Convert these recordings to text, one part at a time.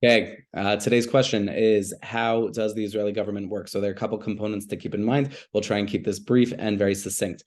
Okay, today's question is, how does the Israeli government work? So there are a couple components to keep in mind. We'll try and keep this brief and very succinct.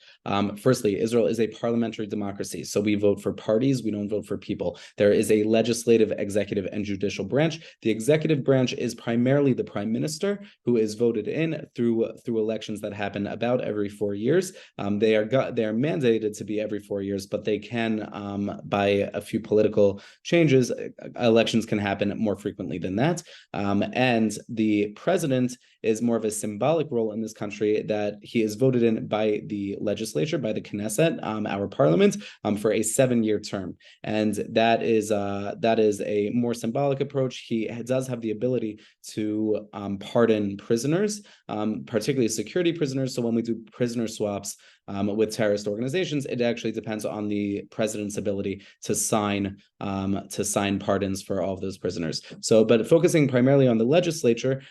Firstly, Israel is a parliamentary democracy. So we vote for parties, we don't vote for people. There is a legislative, executive, and judicial branch. The executive branch is primarily the prime minister, who is voted in through elections that happen about every 4 years. They are mandated to be every 4 years, but they can, by a few political changes, elections can happen more frequently than that. And the president is more of a symbolic role in this country, that he is voted in by the legislature, by the Knesset, our parliament, for a 7-year term. And that is a more symbolic approach. He does have the ability to pardon prisoners, particularly security prisoners. So when we do prisoner swaps with terrorist organizations, it actually depends on the president's ability to sign pardons for all of those prisoners. So, but focusing primarily on the legislature,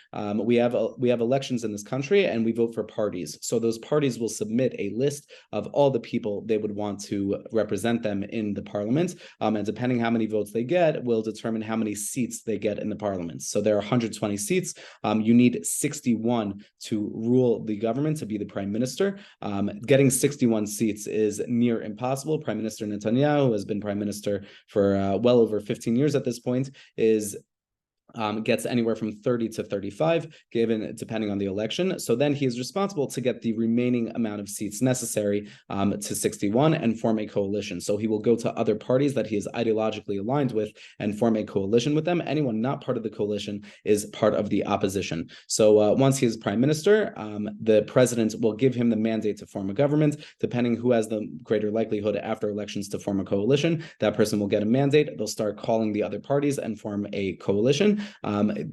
we have elections in this country, and we vote for parties. So those parties will submit a list of all the people they would want to represent them in the parliament, and depending how many votes they get, will determine how many seats they get in the parliament. So there are 120 seats. You need 61 to rule the government, to be the prime minister. Getting 61 seats is near impossible. Prime Minister Netanyahu, who has been prime minister for well over 15 years at this point, gets anywhere from 30 to 35, depending on the election. So then he is responsible to get the remaining amount of seats necessary to 61 and form a coalition. So he will go to other parties that he is ideologically aligned with and form a coalition with them. Anyone not part of the coalition is part of the opposition. So once he is prime minister, the president will give him the mandate to form a government. Depending who has the greater likelihood after elections to form a coalition, that person will get a mandate. They'll start calling the other parties and form a coalition.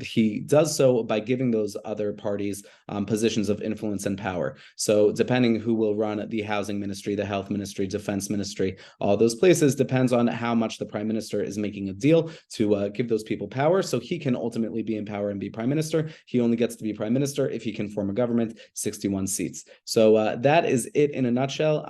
He does so by giving those other parties positions of influence and power. So depending who will run the housing ministry, the health ministry, defense ministry, all those places depends on how much the prime minister is making a deal to give those people power, so he can ultimately be in power and be prime minister. He only gets to be prime minister if he can form a government, 61 seats. So that is it in a nutshell.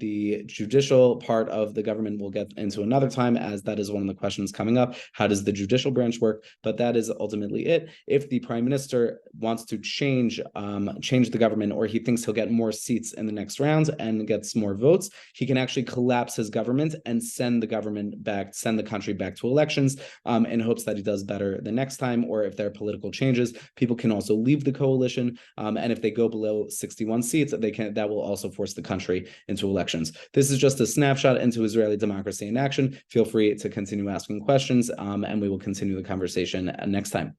The judicial part of the government we'll get into another time, as that is one of the questions coming up. How does the judicial branch work? But that is ultimately it. If the prime minister wants to change the government, or he thinks he'll get more seats in the next round and gets more votes, he can actually collapse his government and send the country back to elections, in hopes that he does better the next time. Or if there are political changes, people can also leave the coalition, and if they go below 61 seats, that will also force the country into elections. This is just a snapshot into Israeli democracy in action. Feel free to continue asking questions, and we will continue the conversation next time.